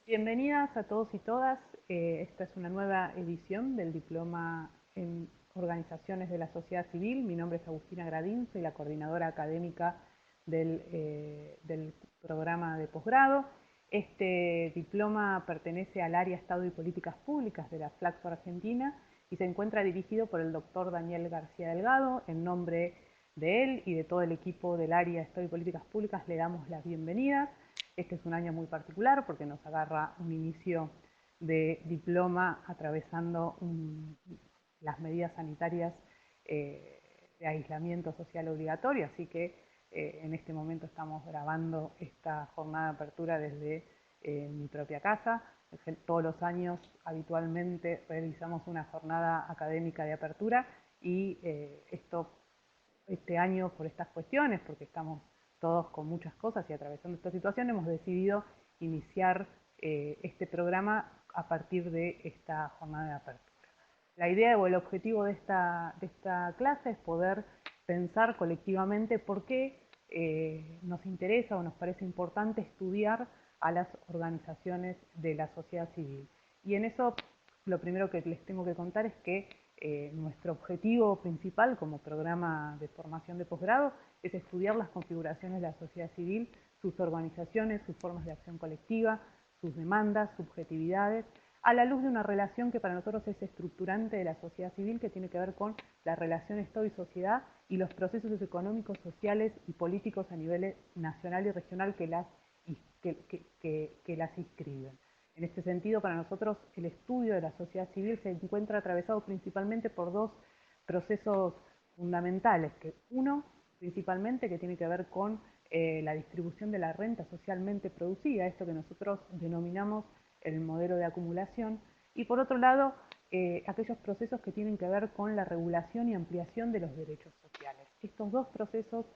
Bienvenidas a todos y todas. Esta es una nueva edición del Diploma en Organizaciones de la Sociedad Civil. Mi nombre es Agustina Gradín, soy la coordinadora académica del programa de posgrado. Este diploma pertenece al área Estado y Políticas Públicas de la Flaxo Argentina y se encuentra dirigido por el doctor Daniel García Delgado. En nombre de él y de todo el equipo del área Estado y Políticas Públicas le damos las bienvenidas. Este es un año muy particular porque nos agarra un inicio de diploma atravesando las medidas sanitarias de aislamiento social obligatorio, así que en este momento estamos grabando esta jornada de apertura desde mi propia casa. Todos los años habitualmente realizamos una jornada académica de apertura y este año por estas cuestiones, porque estamos todos con muchas cosas y atravesando esta situación, hemos decidido iniciar este programa a partir de esta jornada de apertura. La idea o el objetivo de esta clase es poder pensar colectivamente por qué nos interesa o nos parece importante estudiar a las organizaciones de la sociedad civil. Y en eso lo primero que les tengo que contar es que nuestro objetivo principal como programa de formación de posgrado es estudiar las configuraciones de la sociedad civil, sus organizaciones, sus formas de acción colectiva, sus demandas, subjetividades, a la luz de una relación que para nosotros es estructurante de la sociedad civil, que tiene que ver con la relación Estado y sociedad y los procesos económicos, sociales y políticos a nivel nacional y regional que las inscriben. En este sentido, para nosotros el estudio de la sociedad civil se encuentra atravesado principalmente por dos procesos fundamentales, que uno, principalmente, que tiene que ver con la distribución de la renta socialmente producida, esto que nosotros denominamos el modelo de acumulación, y por otro lado, aquellos procesos que tienen que ver con la regulación y ampliación de los derechos sociales. Estos dos procesos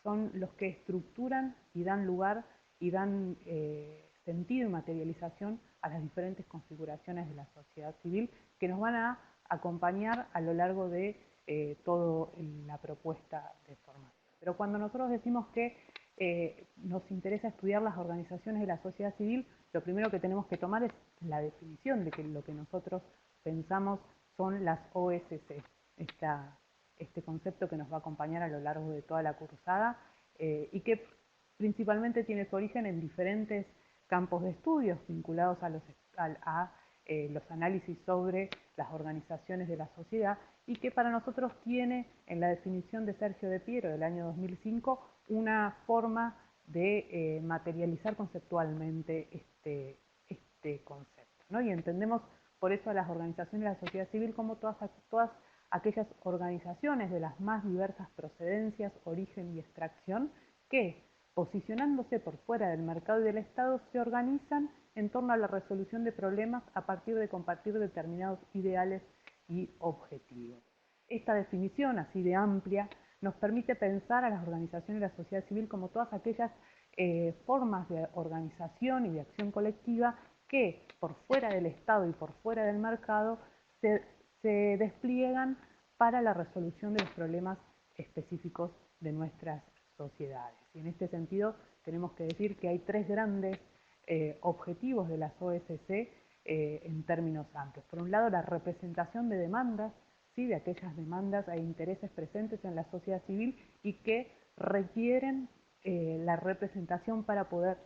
son los que estructuran y dan lugar y dan sentido y materialización a las diferentes configuraciones de la sociedad civil que nos van a acompañar a lo largo de toda la propuesta de formación. Pero cuando nosotros decimos que nos interesa estudiar las organizaciones de la sociedad civil, lo primero que tenemos que tomar es la definición de que lo que nosotros pensamos son las OSC, este concepto que nos va a acompañar a lo largo de toda la cursada y que principalmente tiene su origen en diferentes campos de estudios vinculados a los análisis sobre las organizaciones de la sociedad y que para nosotros tiene, en la definición de Sergio de Piero del año 2005, una forma de materializar conceptualmente este concepto, ¿no? Y entendemos por eso a las organizaciones de la sociedad civil como todas aquellas organizaciones de las más diversas procedencias, origen y extracción que, posicionándose por fuera del mercado y del Estado, se organizan en torno a la resolución de problemas a partir de compartir determinados ideales y objetivos. Esta definición, así de amplia, nos permite pensar a las organizaciones de la sociedad civil como todas aquellas formas de organización y de acción colectiva que, por fuera del Estado y por fuera del mercado, se despliegan para la resolución de los problemas específicos de nuestras sociedades. Y en este sentido tenemos que decir que hay tres grandes objetivos de las OSC en términos amplios. Por un lado, la representación de demandas, ¿sí? De aquellas demandas e intereses presentes en la sociedad civil y que requieren la representación para poder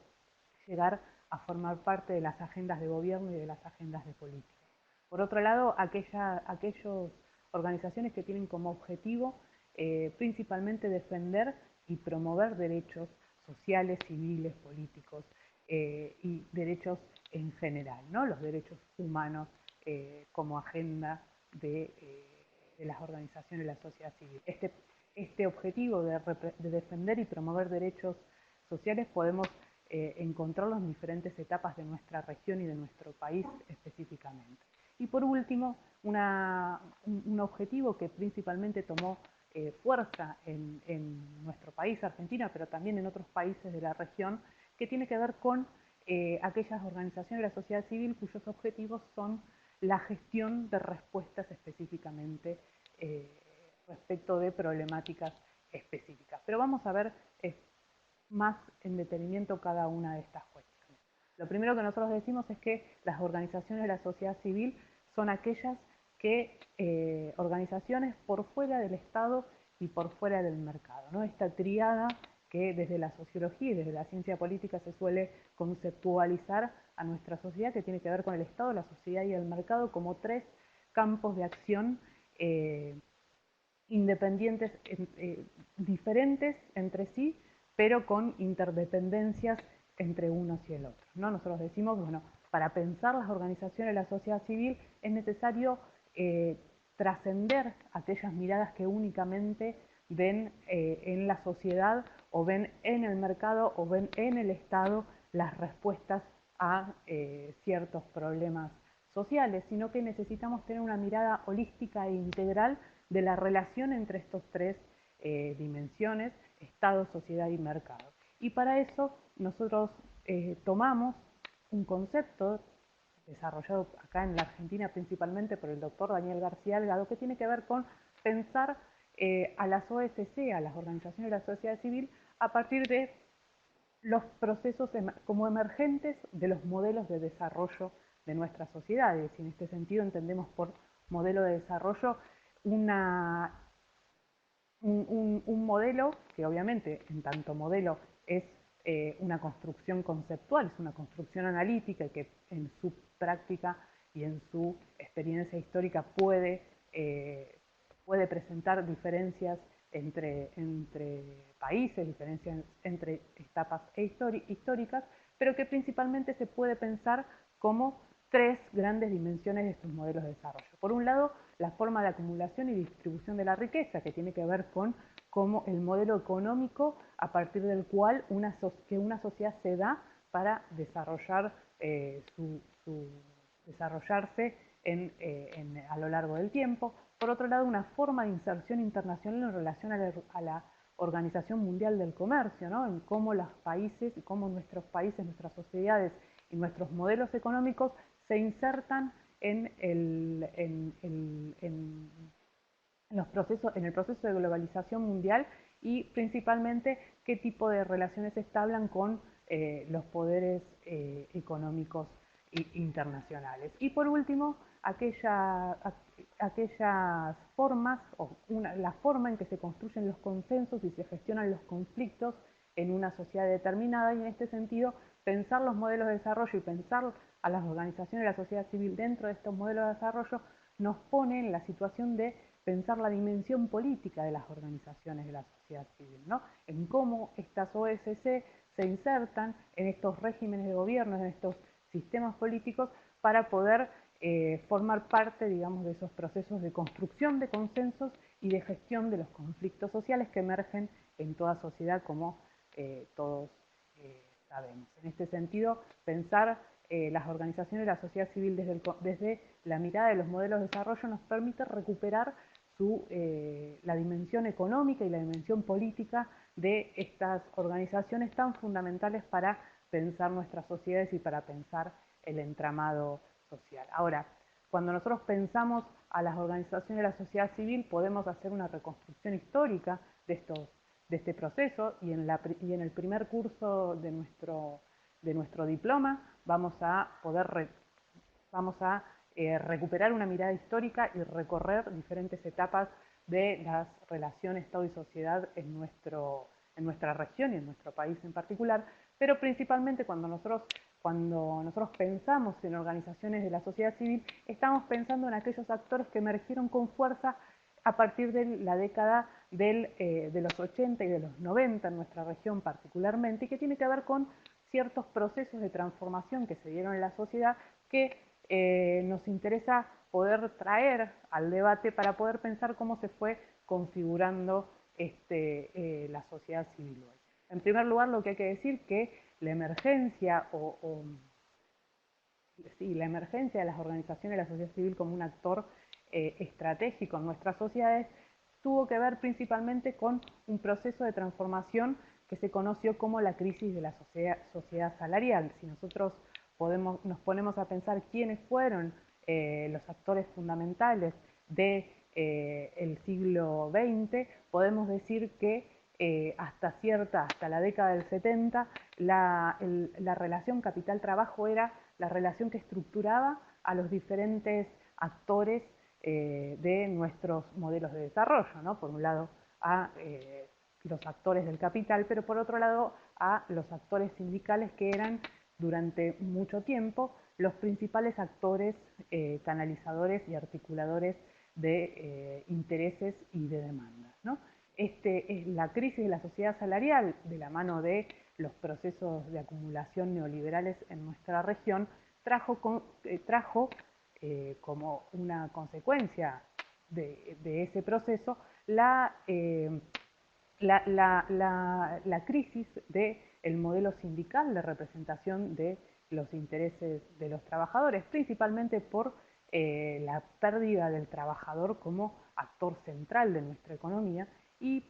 llegar a formar parte de las agendas de gobierno y de las agendas de política. Por otro lado, aquellas organizaciones que tienen como objetivo principalmente defender y promover derechos sociales, civiles, políticos y derechos en general, ¿no? Los derechos humanos como agenda de las organizaciones de la sociedad civil. Este objetivo de defender y promover derechos sociales podemos encontrarlo en diferentes etapas de nuestra región y de nuestro país específicamente. Y por último, un objetivo que principalmente tomó fuerza en nuestro país, Argentina, pero también en otros países de la región, que tiene que ver con aquellas organizaciones de la sociedad civil cuyos objetivos son la gestión de respuestas específicamente respecto de problemáticas específicas. Pero vamos a ver más en detenimiento cada una de estas cuestiones. Lo primero que nosotros decimos es que las organizaciones de la sociedad civil son aquellas organizaciones por fuera del Estado y por fuera del mercado, ¿no? Esta tríada que desde la sociología y desde la ciencia política se suele conceptualizar a nuestra sociedad, que tiene que ver con el Estado, la sociedad y el mercado como tres campos de acción independientes, diferentes entre sí, pero con interdependencias entre unos y el otro, ¿no? Nosotros decimos, bueno, para pensar las organizaciones de la sociedad civil es necesario trascender aquellas miradas que únicamente ven en la sociedad o ven en el mercado o ven en el Estado las respuestas a ciertos problemas sociales, sino que necesitamos tener una mirada holística e integral de la relación entre estos tres dimensiones, Estado, sociedad y mercado. Y para eso nosotros tomamos un concepto desarrollado acá en la Argentina principalmente por el doctor Daniel García Delgado, que tiene que ver con pensar a las OSC, a las organizaciones de la sociedad civil, a partir de los procesos como emergentes de los modelos de desarrollo de nuestras sociedades. Y en este sentido entendemos por modelo de desarrollo un modelo que obviamente en tanto modelo es una construcción conceptual, es una construcción analítica y que en su práctica y en su experiencia histórica puede presentar diferencias entre países, diferencias entre etapas históricas, pero que principalmente se puede pensar como tres grandes dimensiones de estos modelos de desarrollo. Por un lado, la forma de acumulación y distribución de la riqueza, que tiene que ver con cómo el modelo económico a partir del cual una sociedad se da para desarrollar desarrollarse a lo largo del tiempo. Por otro lado, una forma de inserción internacional en relación a la Organización Mundial del Comercio, ¿no? En cómo los países y cómo nuestros países, nuestras sociedades y nuestros modelos económicos se insertan en el proceso de globalización mundial y principalmente qué tipo de relaciones se establan con los poderes económicos internacionales. Y por último, aquellas formas, la forma en que se construyen los consensos y se gestionan los conflictos en una sociedad determinada, y en este sentido pensar los modelos de desarrollo y pensar a las organizaciones de la sociedad civil dentro de estos modelos de desarrollo nos pone en la situación de pensar la dimensión política de las organizaciones de la sociedad civil, ¿no? En cómo estas OSC se insertan en estos regímenes de gobierno, en estos sistemas políticos, para poder formar parte, digamos, de esos procesos de construcción de consensos y de gestión de los conflictos sociales que emergen en toda sociedad, como todos sabemos. En este sentido, pensar las organizaciones de la sociedad civil desde la mirada de los modelos de desarrollo nos permite recuperar la dimensión económica y la dimensión política de estas organizaciones tan fundamentales para pensar nuestras sociedades y para pensar el entramado social. Ahora, cuando nosotros pensamos a las organizaciones de la sociedad civil, podemos hacer una reconstrucción histórica de este proceso, y en el primer curso de nuestro diploma vamos a recuperar una mirada histórica y recorrer diferentes etapas de las relaciones Estado y sociedad en nuestra región y en nuestro país en particular, pero principalmente cuando nosotros pensamos en organizaciones de la sociedad civil, estamos pensando en aquellos actores que emergieron con fuerza a partir de la década de los 80 y de los 90 en nuestra región particularmente, y que tiene que ver con ciertos procesos de transformación que se dieron en la sociedad que nos interesa poder traer al debate para poder pensar cómo se fue configurando la sociedad civil hoy. En primer lugar, lo que hay que decir que la emergencia la emergencia de las organizaciones de la sociedad civil como un actor estratégico en nuestras sociedades tuvo que ver principalmente con un proceso de transformación que se conoció como la crisis de la sociedad salarial. Si nosotros nos ponemos a pensar quiénes fueron los actores fundamentales del siglo XX, podemos decir que hasta la década del 70, la relación capital-trabajo era la relación que estructuraba a los diferentes actores de nuestros modelos de desarrollo, ¿no? Por un lado a los actores del capital, pero por otro lado a los actores sindicales, que eran durante mucho tiempo los principales actores canalizadores y articuladores de intereses y de demandas, ¿no? La crisis de la sociedad salarial, de la mano de los procesos de acumulación neoliberales en nuestra región, trajo como una consecuencia de ese proceso la crisis del modelo sindical de representación de los intereses de los trabajadores, principalmente por la pérdida del trabajador como actor central de nuestra economía, y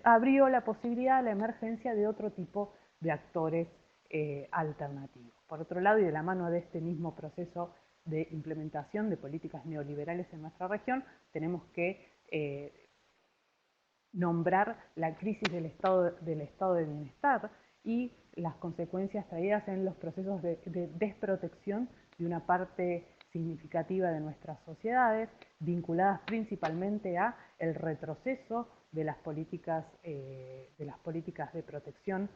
abrió la posibilidad, la emergencia de otro tipo de actores alternativos. Por otro lado, y de la mano de este mismo proceso de implementación de políticas neoliberales en nuestra región, tenemos que nombrar la crisis del estado de bienestar y las consecuencias traídas en los procesos de desprotección de una parte significativa de nuestras sociedades, vinculadas principalmente a el retroceso de las políticas de protección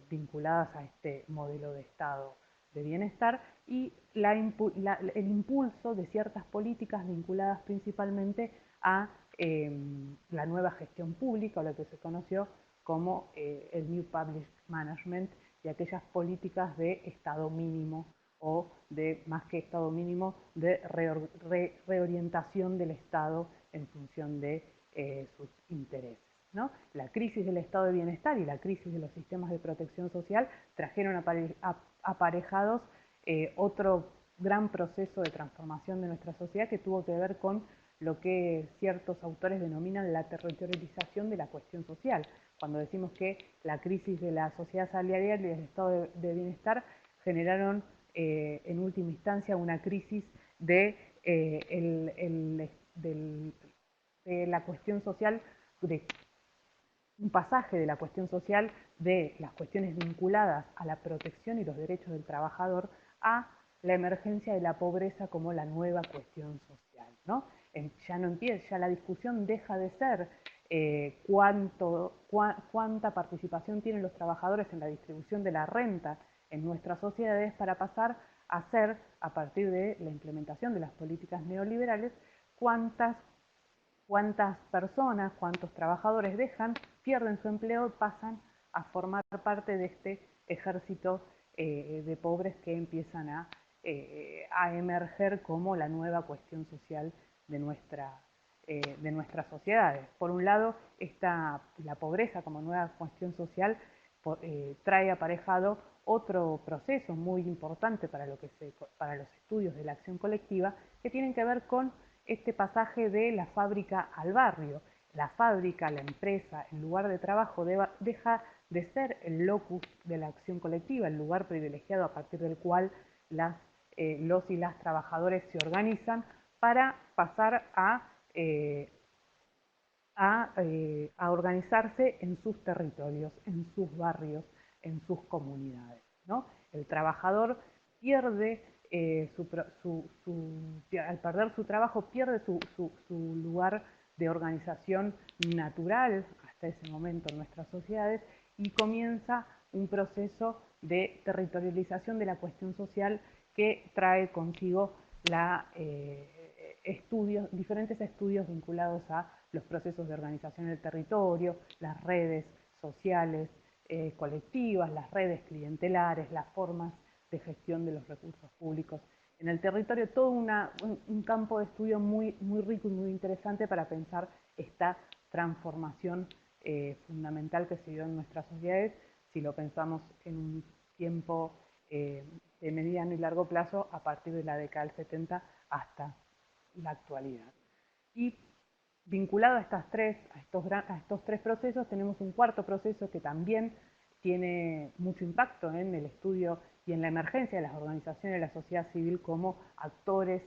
vinculadas a este modelo de estado de bienestar, y el impulso de ciertas políticas vinculadas principalmente a la nueva gestión pública, o lo que se conoció como el New Public Management, y aquellas políticas de Estado mínimo, o de, más que Estado mínimo, de reorientación del Estado en función de sus intereses, ¿no? La crisis del estado de bienestar y la crisis de los sistemas de protección social trajeron aparejados otro gran proceso de transformación de nuestra sociedad, que tuvo que ver con lo que ciertos autores denominan la territorialización de la cuestión social. Cuando decimos que la crisis de la sociedad salarial y del estado de bienestar generaron en última instancia una crisis de la cuestión social, de un pasaje de la cuestión social, de las cuestiones vinculadas a la protección y los derechos del trabajador, a la emergencia de la pobreza como la nueva cuestión social, ¿no? Ya la discusión deja de ser cuánta participación tienen los trabajadores en la distribución de la renta en nuestras sociedades, para pasar a ser, a partir de la implementación de las políticas neoliberales, cuántas personas, cuántos trabajadores pierden su empleo y pasan a formar parte de este ejército de pobres que empiezan a emerger como la nueva cuestión social de nuestras sociedades. Por un lado, la pobreza como nueva cuestión social trae aparejado otro proceso muy importante para los estudios de la acción colectiva, que tienen que ver con este pasaje de la fábrica al barrio. La fábrica, la empresa, el lugar de trabajo deja de ser el locus de la acción colectiva, el lugar privilegiado a partir del cual los y las trabajadores se organizan, para pasar a organizarse en sus territorios, en sus barrios, en sus comunidades, ¿no? El trabajador pierde, al perder su trabajo, pierde su lugar de organización natural hasta ese momento en nuestras sociedades, y comienza un proceso de territorialización de la cuestión social, que trae consigo diferentes estudios vinculados a los procesos de organización del territorio, las redes sociales colectivas, las redes clientelares, las formas de gestión de los recursos públicos en el territorio. Todo un campo de estudio muy, muy rico y muy interesante para pensar esta transformación fundamental que se dio en nuestras sociedades, si lo pensamos en un tiempo de mediano y largo plazo, a partir de la década del 70 hasta la actualidad. Y vinculado a estos tres procesos, tenemos un cuarto proceso que también tiene mucho impacto en el estudio y en la emergencia de las organizaciones de la sociedad civil como actores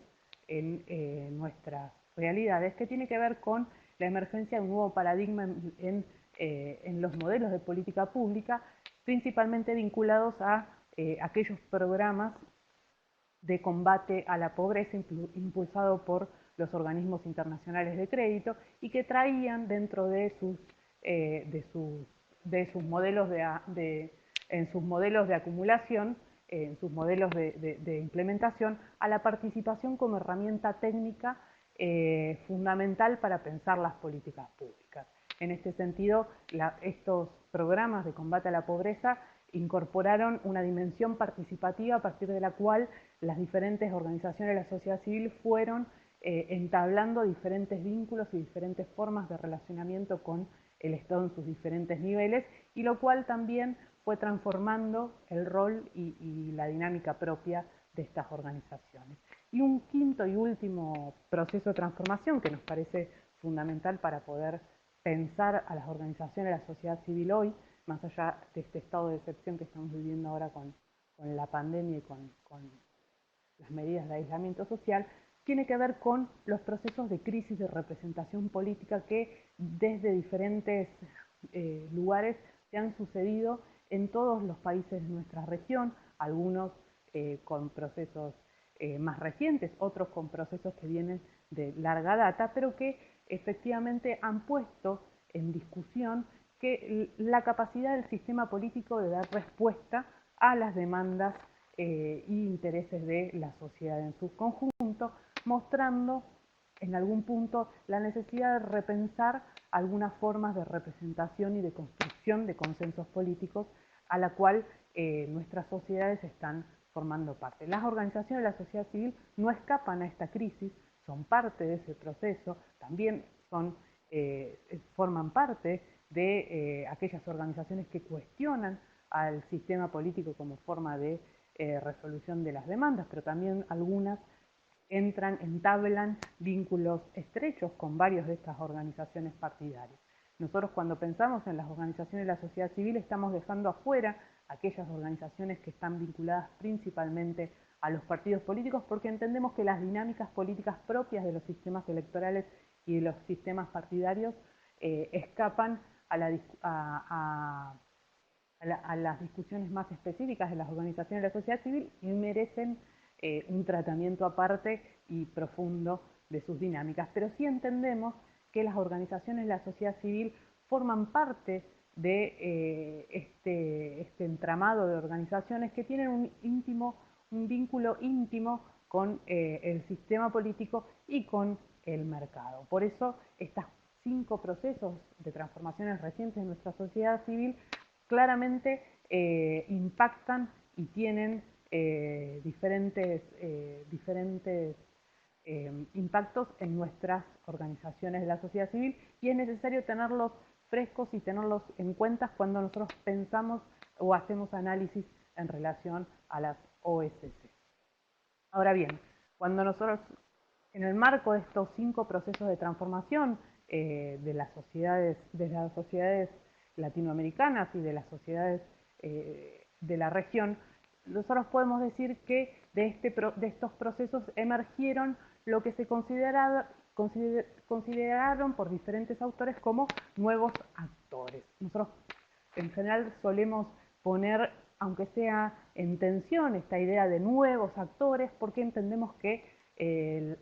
en nuestras realidades, que tiene que ver con la emergencia de un nuevo paradigma en en los modelos de política pública, principalmente vinculados a aquellos programas de combate a la pobreza impulsado por los organismos internacionales de crédito y que traían dentro de sus modelos en sus modelos de acumulación, en sus modelos de implementación, a la participación como herramienta técnica fundamental para pensar las políticas públicas. En este sentido, estos programas de combate a la pobreza incorporaron una dimensión participativa a partir de la cual las diferentes organizaciones de la sociedad civil fueron entablando diferentes vínculos y diferentes formas de relacionamiento con el Estado en sus diferentes niveles, y lo cual también fue transformando el rol y la dinámica propia de estas organizaciones. Y un quinto y último proceso de transformación que nos parece fundamental para poder pensar a las organizaciones de la sociedad civil hoy, más allá de este estado de excepción que estamos viviendo ahora con la pandemia y con las medidas de aislamiento social, tiene que ver con los procesos de crisis de representación política que desde diferentes lugares se han sucedido en todos los países de nuestra región, algunos con procesos más recientes, otros con procesos que vienen de larga data, pero que efectivamente han puesto en discusión que la capacidad del sistema político de dar respuesta a las demandas e intereses de la sociedad en su conjunto, mostrando en algún punto la necesidad de repensar algunas formas de representación y de construcción de consensos políticos a la cual nuestras sociedades están formando parte. Las organizaciones de la sociedad civil no escapan a esta crisis, son parte de ese proceso, también forman parte de aquellas organizaciones que cuestionan al sistema político como forma de resolución de las demandas, pero también algunas entablan vínculos estrechos con varias de estas organizaciones partidarias. Nosotros cuando pensamos en las organizaciones de la sociedad civil estamos dejando afuera aquellas organizaciones que están vinculadas principalmente a los partidos políticos, porque entendemos que las dinámicas políticas propias de los sistemas electorales y de los sistemas partidarios escapan a las discusiones más específicas de las organizaciones de la sociedad civil y merecen un tratamiento aparte y profundo de sus dinámicas. Pero sí entendemos que las organizaciones de la sociedad civil forman parte de este entramado de organizaciones que tienen un vínculo íntimo con el sistema político y con el mercado. Por eso estos 5 procesos de transformaciones recientes de nuestra sociedad civil claramente impactan y tienen diferentes impactos en nuestras organizaciones de la sociedad civil, y es necesario tenerlos frescos y tenerlos en cuenta cuando nosotros pensamos o hacemos análisis en relación a las OSC. Ahora bien, cuando nosotros, en el marco de estos 5 procesos de transformación de las sociedades latinoamericanas y de las sociedades de la región, nosotros podemos decir que de estos procesos emergieron lo que se consideraron por diferentes autores como nuevos actores. Nosotros en general solemos poner, aunque sea en tensión, esta idea de nuevos actores, porque entendemos que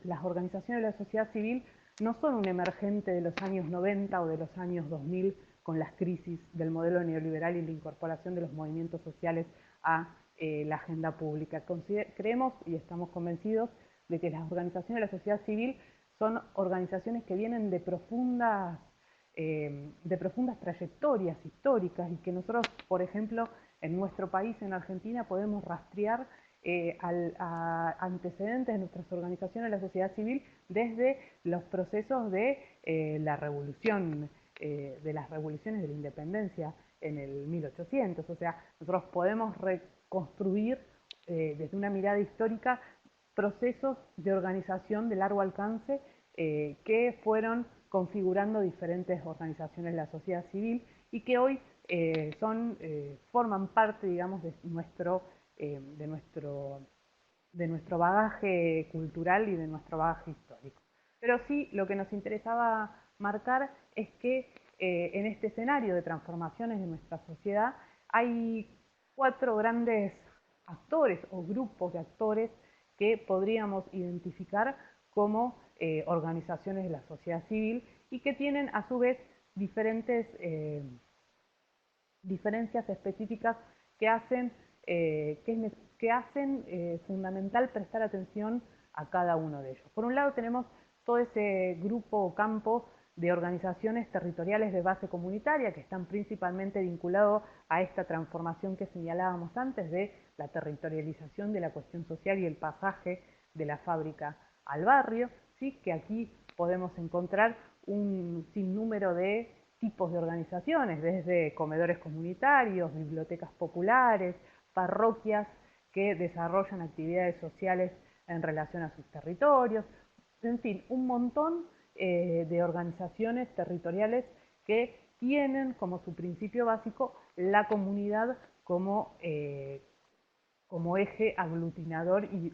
las organizaciones de la sociedad civil no son un emergente de los años 90 o de los años 2000 con las crisis del modelo neoliberal y la incorporación de los movimientos sociales a la agenda pública. Creemos y estamos convencidos de que las organizaciones de la sociedad civil son organizaciones que vienen de profundas trayectorias históricas y que nosotros, por ejemplo, en nuestro país, en Argentina, podemos rastrear a antecedentes de nuestras organizaciones de la sociedad civil desde los procesos de la revolución, de las revoluciones de la independencia en el 1800. O sea, nosotros podemos reconstruir desde una mirada histórica procesos de organización de largo alcance que fueron configurando diferentes organizaciones de la sociedad civil y que hoy forman parte, digamos, de nuestro bagaje cultural y de nuestro bagaje histórico. Pero sí, lo que nos interesaba marcar es que en este escenario de transformaciones de nuestra sociedad hay 4 grandes actores o grupos de actores que podríamos identificar como organizaciones de la sociedad civil y que tienen a su vez diferentes diferencias específicas que hacen, fundamental prestar atención a cada uno de ellos. Por un lado tenemos todo ese grupo o campo de organizaciones territoriales de base comunitaria que están principalmente vinculados a esta transformación que señalábamos antes de la territorialización de la cuestión social y el pasaje de la fábrica al barrio, ¿sí? Que aquí podemos encontrar un sinnúmero de tipos de organizaciones, desde comedores comunitarios, bibliotecas populares, parroquias que desarrollan actividades sociales en relación a sus territorios, en fin, un montón de organizaciones territoriales que tienen como su principio básico la comunidad como, como eje aglutinador y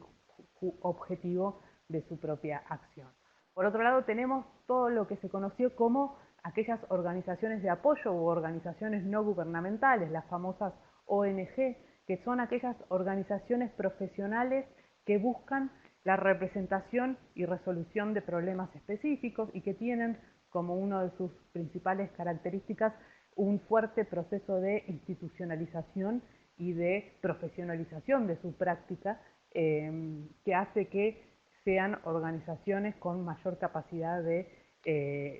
objetivo de su propia acción. Por otro lado, tenemos todo lo que se conoció como aquellas organizaciones de apoyo u organizaciones no gubernamentales, las famosas ONG, que son aquellas organizaciones profesionales que buscan la representación y resolución de problemas específicos y que tienen como una de sus principales características un fuerte proceso de institucionalización y de profesionalización de su práctica, que hace que sean organizaciones con mayor capacidad de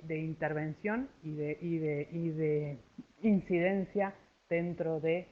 intervención y de incidencia dentro de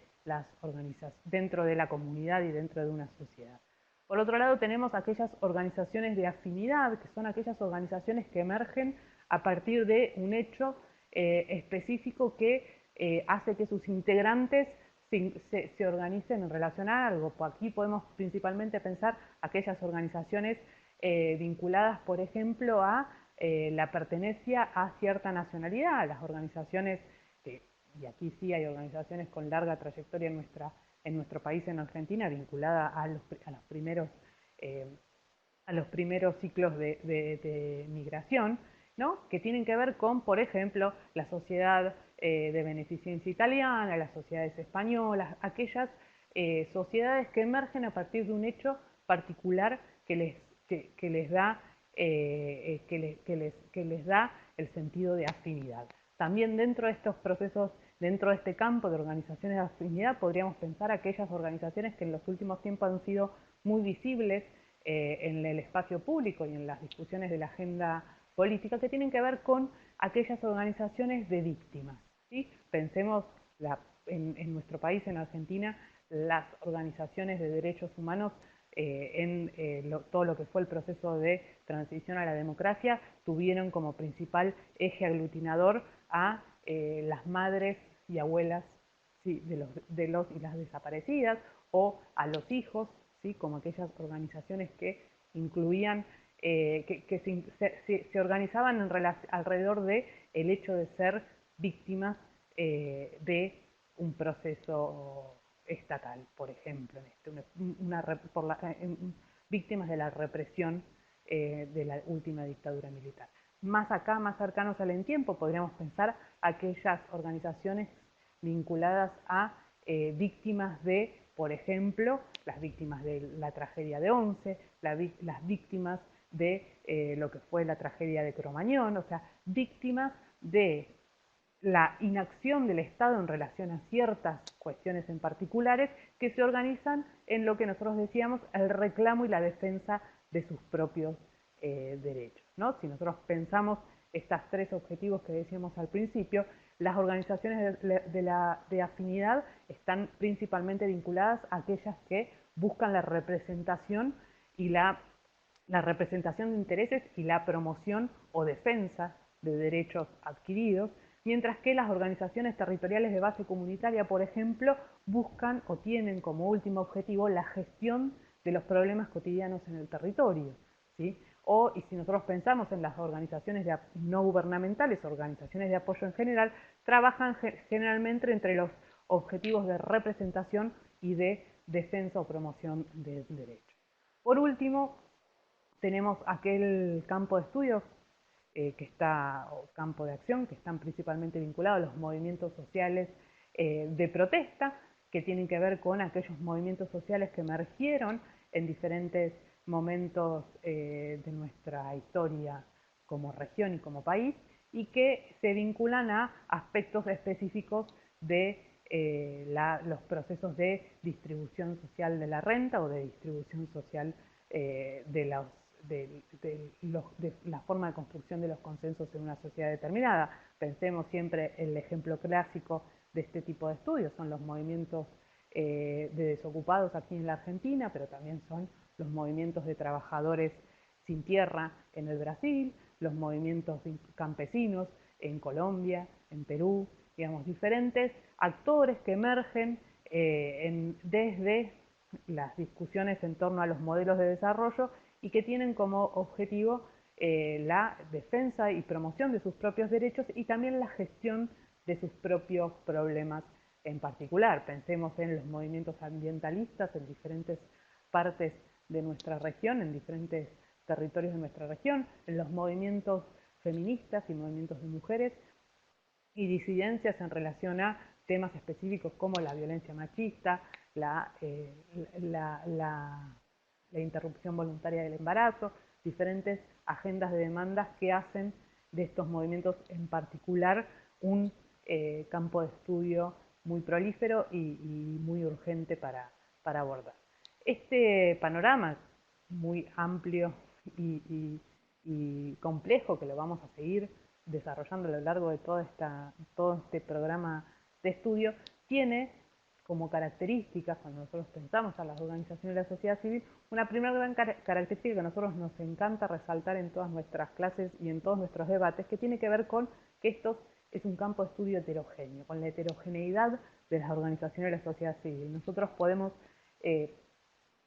dentro de la comunidad y dentro de una sociedad. Por otro lado, tenemos aquellas organizaciones de afinidad, que son aquellas organizaciones que emergen a partir de un hecho específico que hace que sus integrantes se organicen en relación a algo. Aquí podemos principalmente pensar aquellas organizaciones vinculadas, por ejemplo, a la pertenencia a cierta nacionalidad, las organizaciones, y aquí sí hay organizaciones con larga trayectoria en nuestro país, en Argentina, vinculada a los primeros ciclos de migración, ¿no? Que tienen que ver con, por ejemplo, la sociedad de beneficencia italiana, las sociedades españolas, aquellas sociedades que emergen a partir de un hecho particular que les da el sentido de afinidad. También dentro de estos procesos, dentro de este campo de organizaciones de afinidad, podríamos pensar aquellas organizaciones que en los últimos tiempos han sido muy visibles en el espacio público y en las discusiones de la agenda política, que tienen que ver con aquellas organizaciones de víctimas, ¿sí? Pensemos en nuestro país, en Argentina, las organizaciones de derechos humanos todo lo que fue el proceso de transición a la democracia, tuvieron como principal eje aglutinador a las madres y abuelas, ¿sí? de los y las desaparecidas, o a los hijos, ¿sí? Como aquellas organizaciones que incluían, se organizaban alrededor del hecho de ser víctimas de un proceso estatal, por ejemplo, víctimas de la represión de la última dictadura militar. Más acá, más cercanos al en tiempo, podríamos pensar aquellas organizaciones vinculadas a víctimas de, por ejemplo, las víctimas de la tragedia de Once, las víctimas de lo que fue la tragedia de Cromañón, o sea, víctimas de la inacción del Estado en relación a ciertas cuestiones en particulares que se organizan en lo que nosotros decíamos el reclamo y la defensa de sus propios derechos, ¿no? Si nosotros pensamos estos 3 objetivos que decíamos al principio, las organizaciones de afinidad están principalmente vinculadas a aquellas que buscan la representación y la representación de intereses y la promoción o defensa de derechos adquiridos, mientras que las organizaciones territoriales de base comunitaria, por ejemplo, buscan o tienen como último objetivo la gestión de los problemas cotidianos en el territorio, ¿sí? Y si nosotros pensamos en las organizaciones no gubernamentales, organizaciones de apoyo en general, trabajan generalmente entre los objetivos de representación y de defensa o promoción de derechos. Por último, tenemos aquel campo de estudios o campo de acción, que están principalmente vinculados a los movimientos sociales de protesta, que tienen que ver con aquellos movimientos sociales que emergieron en diferentes momentos de nuestra historia como región y como país, y que se vinculan a aspectos específicos de los procesos de distribución social de la renta o de distribución social de la forma de construcción de los consensos en una sociedad determinada. Pensemos siempre el ejemplo clásico de este tipo de estudios, son los movimientos de desocupados aquí en la Argentina, pero también son los movimientos de trabajadores sin tierra en el Brasil, los movimientos campesinos en Colombia, en Perú, digamos, diferentes actores que emergen desde las discusiones en torno a los modelos de desarrollo y que tienen como objetivo la defensa y promoción de sus propios derechos y también la gestión de sus propios problemas en particular. Pensemos en los movimientos ambientalistas en diferentes partes de nuestra región, en diferentes territorios de nuestra región, en los movimientos feministas y movimientos de mujeres y disidencias en relación a temas específicos como la violencia machista, la interrupción voluntaria del embarazo, diferentes agendas de demandas que hacen de estos movimientos en particular un campo de estudio muy prolífero y muy urgente para abordar. Este panorama muy amplio y complejo, que lo vamos a seguir desarrollando a lo largo de todo este programa de estudio, tiene como características, cuando nosotros pensamos a las organizaciones de la sociedad civil, una primera gran característica que a nosotros nos encanta resaltar en todas nuestras clases y en todos nuestros debates, que tiene que ver con que esto es un campo de estudio heterogéneo, con la heterogeneidad de las organizaciones de la sociedad civil. Nosotros podemos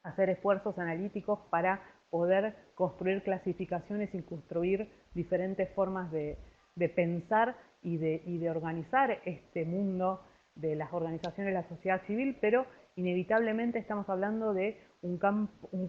hacer esfuerzos analíticos para poder construir clasificaciones y construir diferentes formas de pensar y de organizar este mundo de las organizaciones de la sociedad civil, pero inevitablemente estamos hablando de un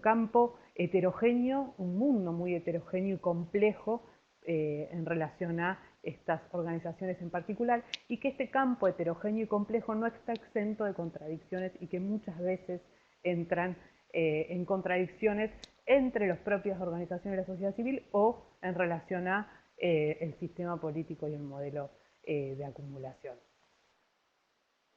campo heterogéneo, un mundo muy heterogéneo y complejo en relación a estas organizaciones en particular, y que este campo heterogéneo y complejo no está exento de contradicciones y que muchas veces entran en contradicciones entre las propias organizaciones de la sociedad civil o en relación a el sistema político y el modelo de acumulación.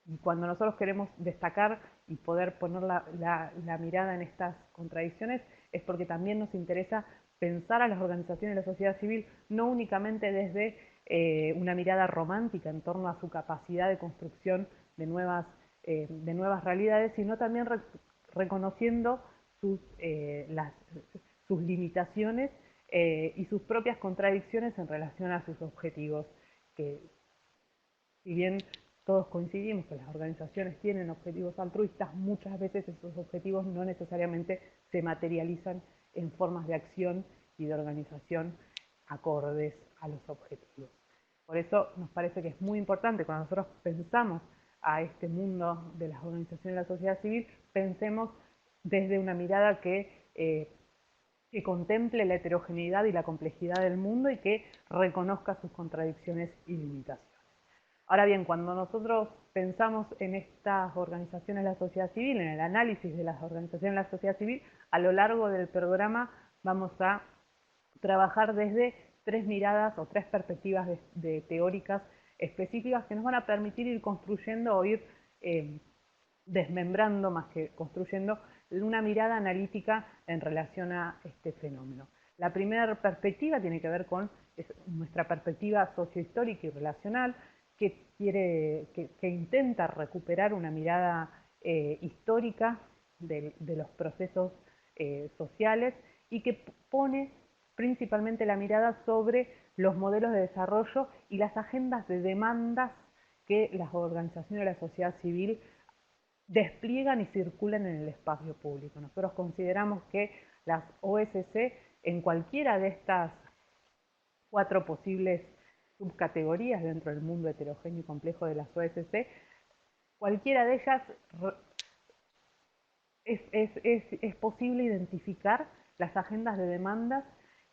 Y cuando nosotros queremos destacar y poder poner la mirada en estas contradicciones es porque también nos interesa pensar a las organizaciones de la sociedad civil no únicamente desde una mirada romántica en torno a su capacidad de construcción de nuevas realidades, sino también reconociendo sus limitaciones y sus propias contradicciones en relación a sus objetivos, que si bien todos coincidimos que las organizaciones tienen objetivos altruistas, muchas veces esos objetivos no necesariamente se materializan en formas de acción y de organización acordes a los objetivos. Por eso nos parece que es muy importante cuando nosotros pensamos a este mundo de las organizaciones de la sociedad civil, pensemos desde una mirada que contemple la heterogeneidad y la complejidad del mundo y que reconozca sus contradicciones y limitaciones. Ahora bien, cuando nosotros pensamos en estas organizaciones de la sociedad civil, en el análisis de las organizaciones de la sociedad civil, a lo largo del programa vamos a trabajar desde tres miradas o tres perspectivas teóricas específicas que nos van a permitir ir construyendo o ir desmembrando más que construyendo una mirada analítica en relación a este fenómeno. La primera perspectiva tiene que ver con nuestra perspectiva sociohistórica y relacional, que intenta recuperar una mirada histórica de los procesos sociales y que pone principalmente la mirada sobre los modelos de desarrollo y las agendas de demandas que las organizaciones de la sociedad civil despliegan y circulan en el espacio público. Nosotros consideramos que las OSC, en cualquiera de estas cuatro posibles subcategorías dentro del mundo heterogéneo y complejo de las OSC, cualquiera de ellas es posible identificar las agendas de demandas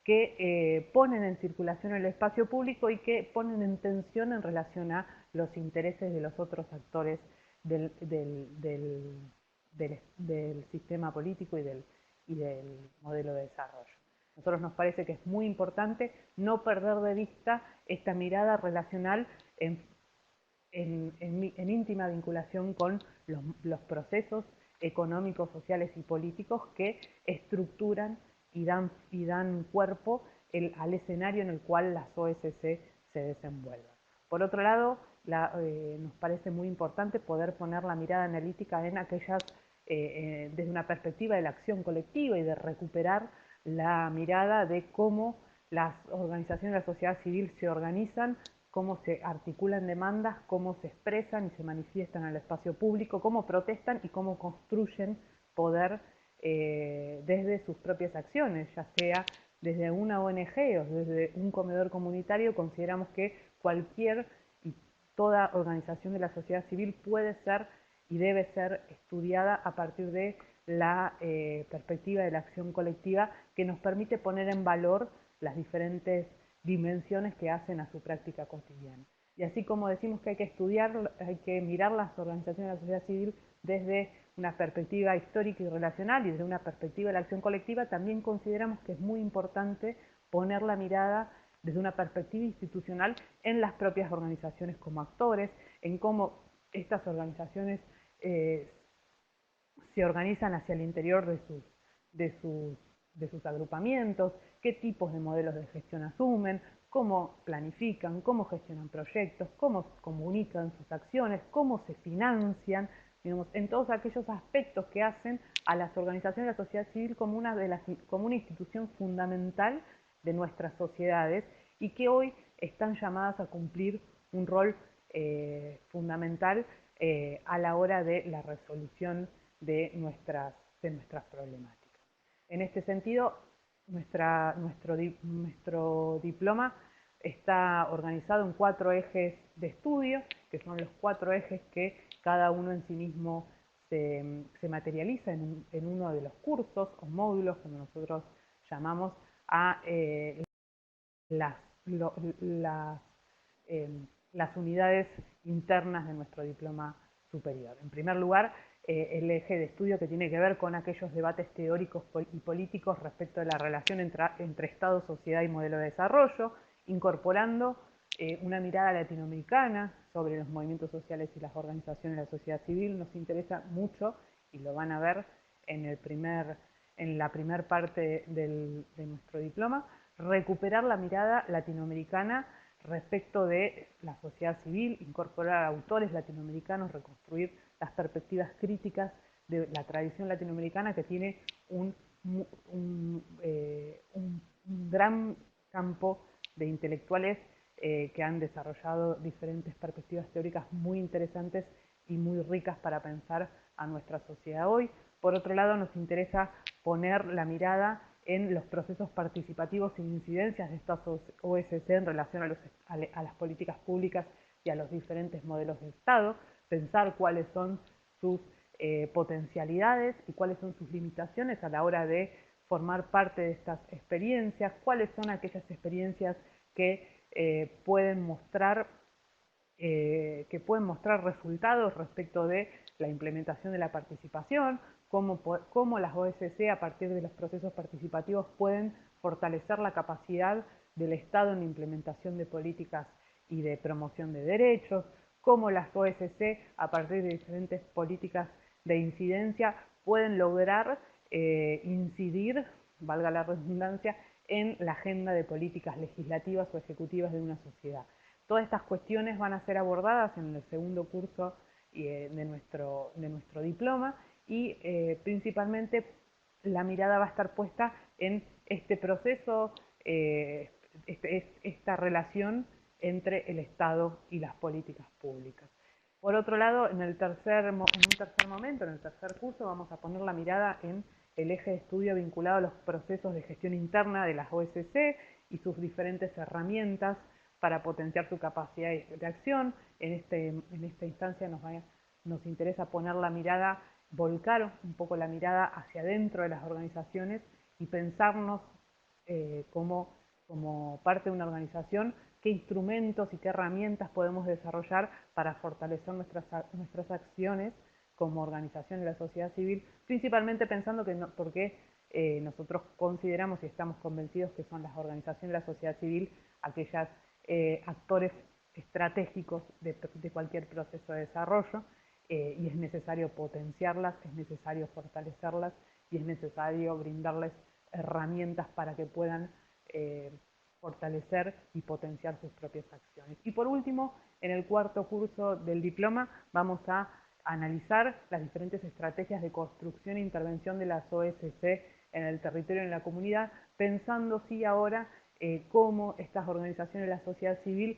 que ponen en circulación el espacio público y que ponen en tensión en relación a los intereses de los otros actores del sistema político y del modelo de desarrollo. A nosotros nos parece que es muy importante no perder de vista esta mirada relacional en íntima vinculación con los procesos económicos, sociales y políticos que estructuran y dan cuerpo al escenario en el cual las OSC se desenvuelven. Por otro lado, nos parece muy importante poder poner la mirada analítica en aquellas, desde una perspectiva de la acción colectiva y de recuperar la mirada de cómo las organizaciones de la sociedad civil se organizan, cómo se articulan demandas, cómo se expresan y se manifiestan en el espacio público, cómo protestan y cómo construyen poder desde sus propias acciones, ya sea desde una ONG o desde un comedor comunitario. Consideramos que cualquier y toda organización de la sociedad civil puede ser y debe ser estudiada a partir de la perspectiva de la acción colectiva, que nos permite poner en valor las diferentes dimensiones que hacen a su práctica cotidiana. Y así como decimos que hay que estudiar, hay que mirar las organizaciones de la sociedad civil desde una perspectiva histórica y relacional y desde una perspectiva de la acción colectiva, también consideramos que es muy importante poner la mirada desde una perspectiva institucional en las propias organizaciones como actores, en cómo estas organizaciones se organizan hacia el interior de sus agrupamientos, qué tipos de modelos de gestión asumen, cómo planifican, cómo gestionan proyectos, cómo comunican sus acciones, cómo se financian, digamos, en todos aquellos aspectos que hacen a las organizaciones de la sociedad civil como una institución fundamental de nuestras sociedades y que hoy están llamadas a cumplir un rol fundamental a la hora de la resolución de nuestras problemáticas. En este sentido, nuestro diploma está organizado en 4 ejes de estudio, que son los 4 ejes que cada uno en sí mismo se materializa en uno de los cursos o módulos, como nosotros llamamos, a las, lo, las unidades internas de nuestro diploma superior. En primer lugar, el eje de estudio que tiene que ver con aquellos debates teóricos y políticos respecto de la relación entre Estado, sociedad y modelo de desarrollo, incorporando una mirada latinoamericana sobre los movimientos sociales y las organizaciones de la sociedad civil. Nos interesa mucho, y lo van a ver en la primera parte de nuestro diploma, recuperar la mirada latinoamericana respecto de la sociedad civil, incorporar autores latinoamericanos, reconstruir las perspectivas críticas de la tradición latinoamericana, que tiene un gran campo de intelectuales que han desarrollado diferentes perspectivas teóricas muy interesantes y muy ricas para pensar a nuestra sociedad hoy. Por otro lado, nos interesa poner la mirada en los procesos participativos e incidencias de estas OSC en relación a las políticas públicas y a los diferentes modelos de Estado, pensar cuáles son sus potencialidades y cuáles son sus limitaciones a la hora de formar parte de estas experiencias, cuáles son aquellas experiencias que pueden mostrar resultados respecto de la implementación de la participación, cómo las OSC a partir de los procesos participativos pueden fortalecer la capacidad del Estado en la implementación de políticas y de promoción de derechos, cómo las OSC a partir de diferentes políticas de incidencia pueden lograr incidir, valga la redundancia, en la agenda de políticas legislativas o ejecutivas de una sociedad. Todas estas cuestiones van a ser abordadas en el segundo curso de nuestro diploma y principalmente la mirada va a estar puesta en este proceso, esta relación entre el Estado y las políticas públicas. Por otro lado, en un tercer momento, en el tercer curso, vamos a poner la mirada en el eje de estudio vinculado a los procesos de gestión interna de las OSC y sus diferentes herramientas para potenciar su capacidad de acción. En esta instancia nos interesa poner la mirada, volcar un poco la mirada hacia adentro de las organizaciones y pensarnos como parte de una organización, qué instrumentos y qué herramientas podemos desarrollar para fortalecer nuestras acciones como organización de la sociedad civil, principalmente pensando que porque nosotros consideramos y estamos convencidos que son las organizaciones de la sociedad civil aquellas actores estratégicos de cualquier proceso de desarrollo, y es necesario potenciarlas, es necesario fortalecerlas y es necesario brindarles herramientas para que puedan fortalecer y potenciar sus propias acciones. Y por último, en el cuarto curso del diploma vamos a analizar las diferentes estrategias de construcción e intervención de las OSC en el territorio y en la comunidad, pensando sí ahora cómo estas organizaciones de la sociedad civil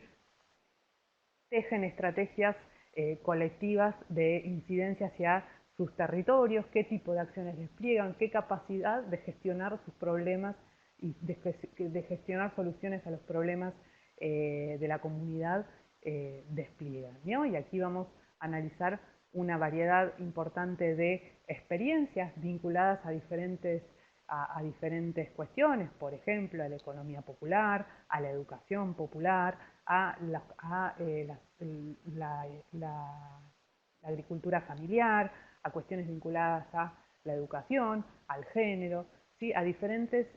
tejen estrategias colectivas de incidencia hacia sus territorios, qué tipo de acciones despliegan, qué capacidad de gestionar sus problemas y de gestionar soluciones a los problemas de la comunidad despliegan, ¿no? Y aquí vamos a analizar una variedad importante de experiencias vinculadas a diferentes cuestiones, por ejemplo, a la economía popular, a la educación popular, a la agricultura familiar, a cuestiones vinculadas a la educación, al género, ¿sí? A diferentes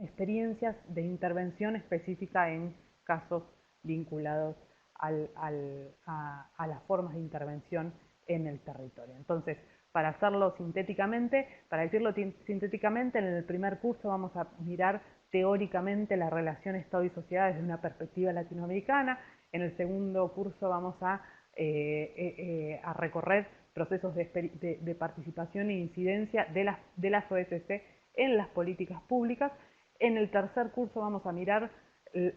experiencias de intervención específica en casos vinculados a las formas de intervención en el territorio. Entonces, para hacerlo sintéticamente, para decirlo sintéticamente, en el primer curso vamos a mirar teóricamente la relación Estado y sociedad desde una perspectiva latinoamericana. En el segundo curso vamos a recorrer procesos de participación e incidencia de las OSC en las políticas públicas. En el tercer curso vamos a mirar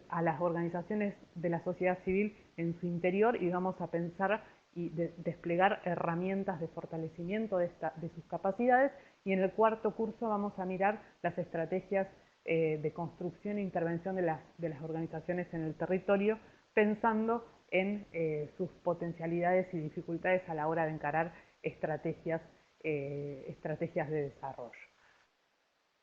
a las organizaciones de la sociedad civil en su interior y vamos a pensar y desplegar herramientas de fortalecimiento de sus capacidades. Y en el cuarto curso vamos a mirar las estrategias de construcción e intervención de las organizaciones en el territorio, pensando en sus potencialidades y dificultades a la hora de encarar estrategias de desarrollo.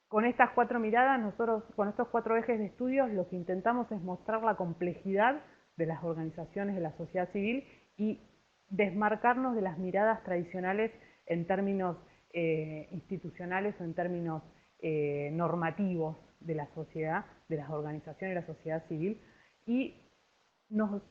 Con estas cuatro miradas, nosotros con estos cuatro ejes de estudios, lo que intentamos es mostrar la complejidad de las organizaciones de la sociedad civil y desmarcarnos de las miradas tradicionales en términos institucionales o en términos normativos de la sociedad, de las organizaciones de la sociedad civil, y nos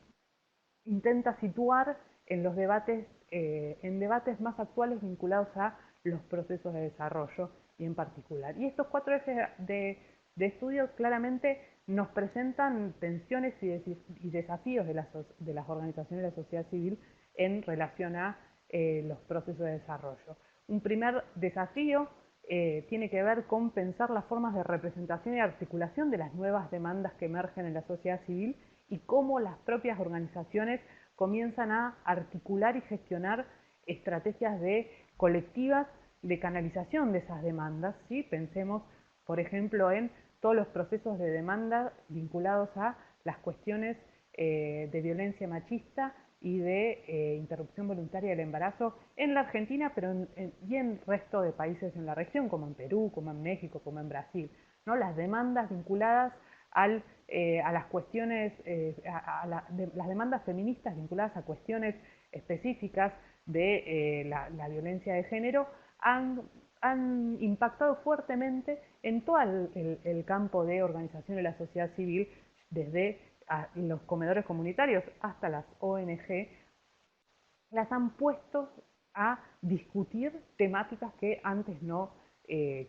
intenta situar en los debates, en debates más actuales vinculados a los procesos de desarrollo y en particular. Y estos cuatro ejes de estudios claramente nos presentan tensiones y desafíos de las organizaciones de la sociedad civil en relación a los procesos de desarrollo. Un primer desafío tiene que ver con pensar las formas de representación y articulación de las nuevas demandas que emergen en la sociedad civil y cómo las propias organizaciones comienzan a articular y gestionar estrategias colectivas de canalización de esas demandas, ¿sí? Pensemos, por ejemplo, en todos los procesos de demanda vinculados a las cuestiones de violencia machista y de interrupción voluntaria del embarazo en la Argentina, pero y en el resto de países en la región, como en Perú, como en México, como en Brasil, ¿no? Las demandas vinculadas a las cuestiones, las demandas feministas vinculadas a cuestiones específicas de la violencia de género han impactado fuertemente en todo el campo de organización de la sociedad civil, desde los comedores comunitarios hasta las ONG, las han puesto a discutir temáticas que antes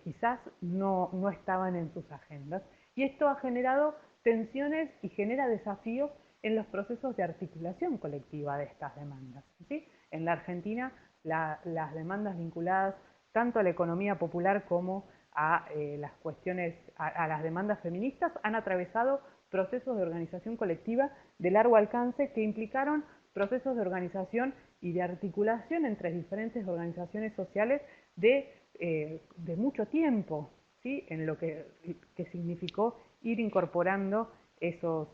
quizás no estaban en sus agendas. Y esto ha generado tensiones y genera desafíos en los procesos de articulación colectiva de estas demandas, ¿sí? En la Argentina, las demandas vinculadas tanto a la economía popular como a las cuestiones, a las demandas feministas, han atravesado procesos de organización colectiva de largo alcance que implicaron procesos de organización y de articulación entre diferentes organizaciones sociales de mucho tiempo, ¿sí? En lo que significó ir incorporando esas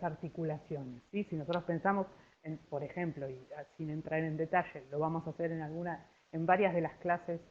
articulaciones, ¿sí? Si nosotros pensamos, por ejemplo, y sin entrar en detalle, lo vamos a hacer en varias de las clases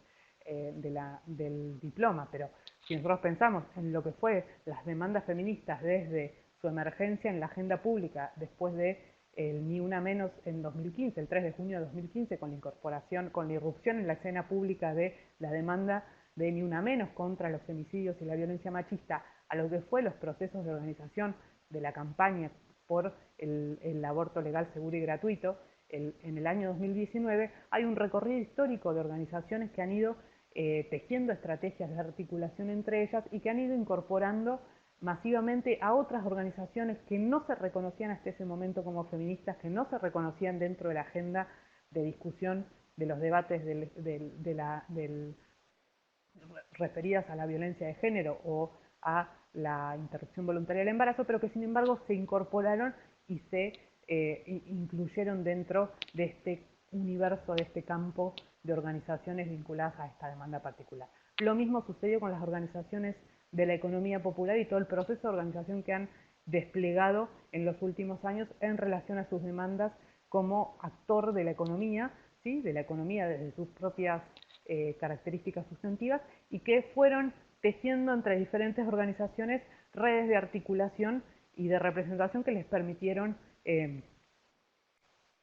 del diploma, pero si nosotros pensamos en lo que fue las demandas feministas desde su emergencia en la agenda pública después de Ni Una Menos en 2015, el 3 de junio de 2015, con la incorporación, con la irrupción en la escena pública de la demanda de Ni Una Menos contra los femicidios y la violencia machista, a lo que fue los procesos de organización de la campaña por el aborto legal, seguro y gratuito, en el año 2019, hay un recorrido histórico de organizaciones que han ido tejiendo estrategias de articulación entre ellas y que han ido incorporando masivamente a otras organizaciones que no se reconocían hasta ese momento como feministas, que no se reconocían dentro de la agenda de discusión de los debates referidas a la violencia de género o a la interrupción voluntaria del embarazo, pero que sin embargo se incorporaron y se incluyeron dentro de este universo, de este campo de organizaciones vinculadas a esta demanda particular. Lo mismo sucedió con las organizaciones de la economía popular y todo el proceso de organización que han desplegado en los últimos años en relación a sus demandas como actor de la economía, ¿sí? De la economía desde sus propias características sustantivas, y que fueron tejiendo entre diferentes organizaciones redes de articulación y de representación que les permitieron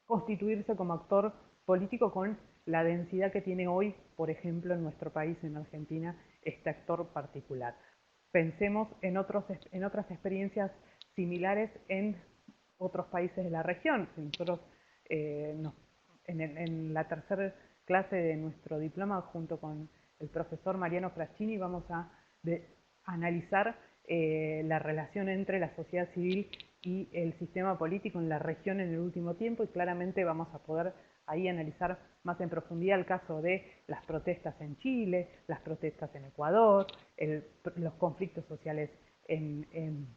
constituirse como actor político con la densidad que tiene hoy, por ejemplo, en nuestro país, en Argentina, este actor particular. Pensemos en otras experiencias similares en otros países de la región. Si nosotros en la tercera clase de nuestro diploma, junto con el profesor Mariano Fraschini, vamos a analizar la relación entre la sociedad civil y el sistema político en la región en el último tiempo, y claramente vamos a poder ahí analizar más en profundidad el caso de las protestas en Chile, las protestas en Ecuador, los conflictos sociales en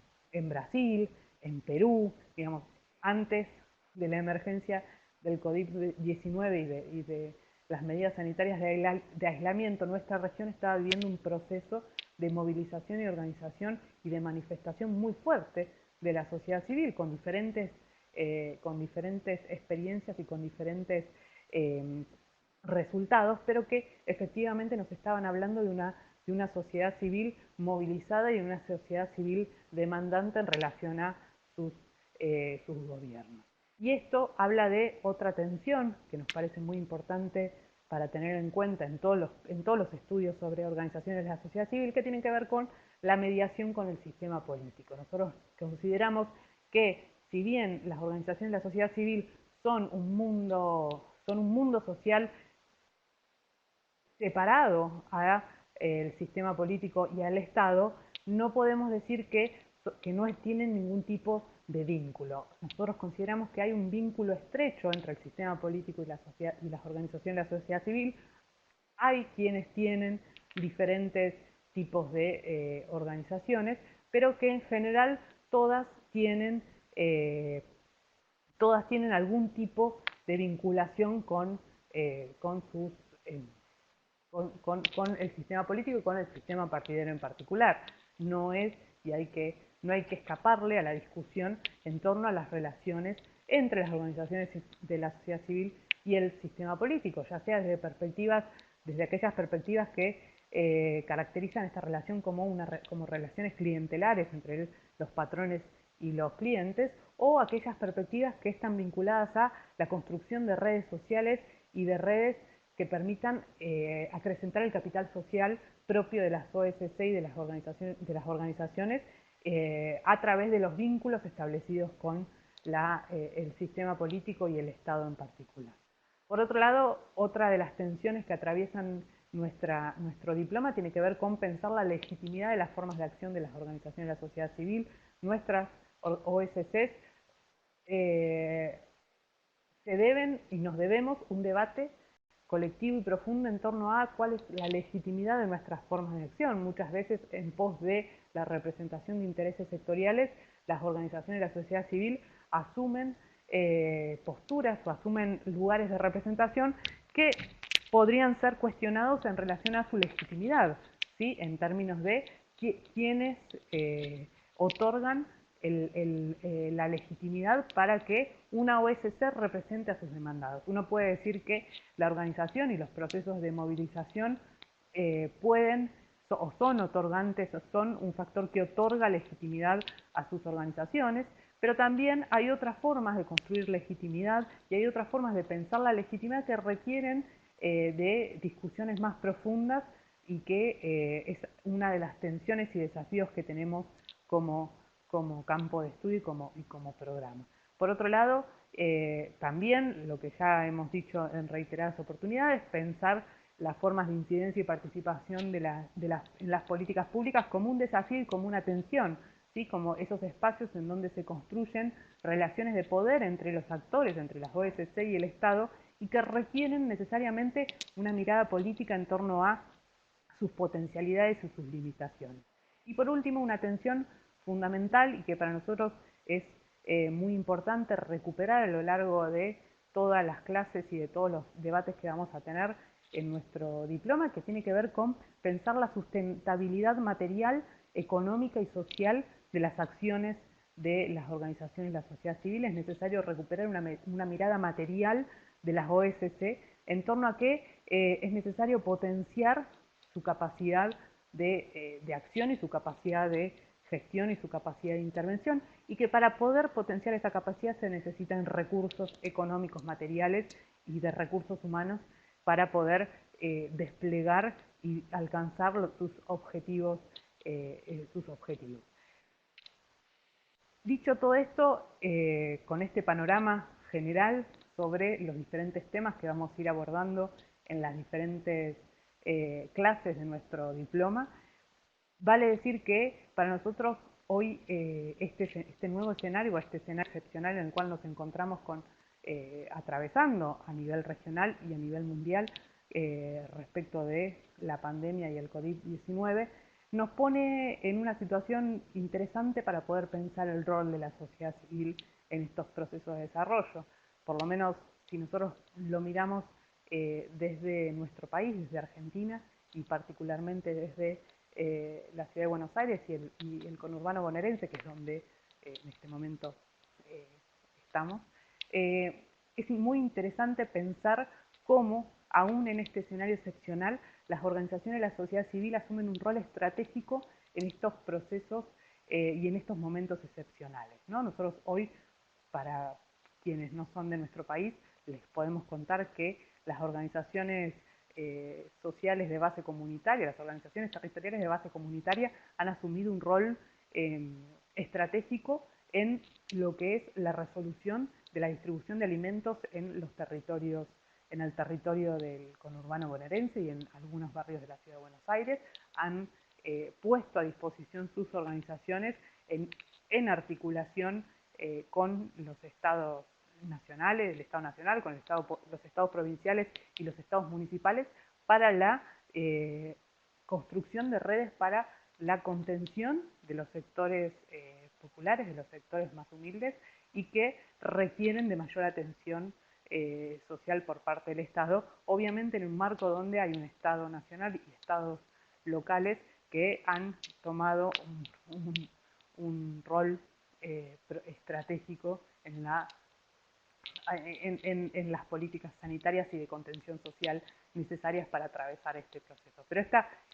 Brasil, en Perú, digamos, antes de la emergencia del COVID-19 y de las medidas sanitarias de aislamiento, nuestra región estaba viviendo un proceso de movilización y organización y de manifestación muy fuerte de la sociedad civil, con diferentes experiencias y con diferentes resultados, pero que efectivamente nos estaban hablando de una sociedad civil movilizada y de una sociedad civil demandante en relación a sus gobiernos. Y esto habla de otra tensión que nos parece muy importante para tener en cuenta en todos los estudios sobre organizaciones de la sociedad civil, que tienen que ver con la mediación con el sistema político. Nosotros consideramos que si bien las organizaciones de la sociedad civil son un mundo social separado al sistema político y al Estado, no podemos decir que no tienen ningún tipo de vínculo. Nosotros consideramos que hay un vínculo estrecho entre el sistema político y las organizaciones de la sociedad civil. Hay quienes tienen diferentes tipos de organizaciones, pero que en general todas tienen algún tipo de vinculación con el sistema político y con el sistema partidario en particular. No hay que escaparle a la discusión en torno a las relaciones entre las organizaciones de la sociedad civil y el sistema político, ya sea desde aquellas perspectivas que caracterizan esta relación como relaciones clientelares entre los patrones y los clientes, o aquellas perspectivas que están vinculadas a la construcción de redes sociales y de redes que permitan acrecentar el capital social propio de las OSC y de las organizaciones a través de los vínculos establecidos con el sistema político y el Estado en particular. Por otro lado, otra de las tensiones que atraviesan nuestro diploma tiene que ver con pensar la legitimidad de las formas de acción de las organizaciones de la sociedad civil. Nuestras OSCs se deben y nos debemos un debate colectivo y profundo en torno a cuál es la legitimidad de nuestras formas de acción. Muchas veces en pos de la representación de intereses sectoriales, las organizaciones de la sociedad civil asumen posturas o asumen lugares de representación que podrían ser cuestionados en relación a su legitimidad, ¿sí? En términos de quiénes otorgan la legitimidad para que una OSC represente a sus demandados. Uno puede decir que la organización y los procesos de movilización pueden o son otorgantes, o son un factor que otorga legitimidad a sus organizaciones, pero también hay otras formas de construir legitimidad y hay otras formas de pensar la legitimidad que requieren de discusiones más profundas y que es una de las tensiones y desafíos que tenemos como campo de estudio y como programa. Por otro lado, también lo que ya hemos dicho en reiteradas oportunidades, pensar las formas de incidencia y participación en las políticas públicas como un desafío y como una tensión, ¿sí? Como esos espacios en donde se construyen relaciones de poder entre los actores, entre las OSC y el Estado, y que requieren necesariamente una mirada política en torno a sus potencialidades y sus limitaciones. Y por último, una atención fundamental y que para nosotros es muy importante recuperar a lo largo de todas las clases y de todos los debates que vamos a tener en nuestro diploma, que tiene que ver con pensar la sustentabilidad material, económica y social de las acciones de las organizaciones de la sociedad civil. Es necesario recuperar una mirada material de las OSC en torno a que es necesario potenciar su capacidad de acción y su capacidad de gestión y su capacidad de intervención, y que para poder potenciar esa capacidad se necesitan recursos económicos, materiales y de recursos humanos para poder desplegar y alcanzar sus objetivos. Dicho todo esto, con este panorama general sobre los diferentes temas que vamos a ir abordando en las diferentes clases de nuestro diploma, vale decir que para nosotros hoy este nuevo escenario, o este escenario excepcional en el cual nos encontramos atravesando a nivel regional y a nivel mundial respecto de la pandemia y el COVID-19, nos pone en una situación interesante para poder pensar el rol de la sociedad civil en estos procesos de desarrollo. Por lo menos si nosotros lo miramos desde nuestro país, desde Argentina, y particularmente desde la ciudad de Buenos Aires y el conurbano bonaerense, que es donde en este momento estamos, es muy interesante pensar cómo, aún en este escenario excepcional, las organizaciones de la sociedad civil asumen un rol estratégico en estos procesos y en estos momentos excepcionales, ¿no? Nosotros hoy, para quienes no son de nuestro país, les podemos contar que las organizaciones sociales de base comunitaria, las organizaciones territoriales de base comunitaria han asumido un rol estratégico en lo que es la resolución de la distribución de alimentos en los territorios, en el territorio del conurbano bonaerense y en algunos barrios de la ciudad de Buenos Aires. Han puesto a disposición sus organizaciones en articulación con los estados nacionales, el Estado Nacional, con los estados provinciales y los estados municipales, para la construcción de redes para la contención de los sectores populares, de los sectores más humildes, y que requieren de mayor atención social por parte del Estado, obviamente en un marco donde hay un Estado nacional y estados locales que han tomado un rol estratégico en las políticas sanitarias y de contención social necesarias para atravesar este proceso. Pero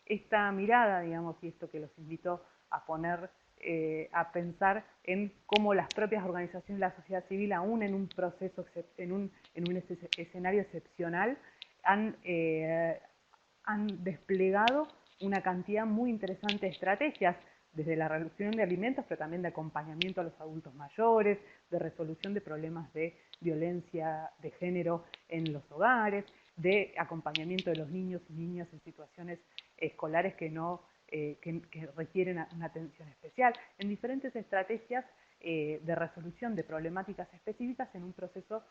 esta mirada, digamos, y esto que los invito a poner, a pensar en cómo las propias organizaciones de la sociedad civil, aún en un proceso, en un escenario excepcional, han desplegado una cantidad muy interesante de estrategias, desde la reducción de alimentos, pero también de acompañamiento a los adultos mayores, de resolución de problemas de violencia de género en los hogares, de acompañamiento de los niños y niñas en situaciones escolares que requieren una atención especial, en diferentes estrategias de resolución de problemáticas específicas en un proceso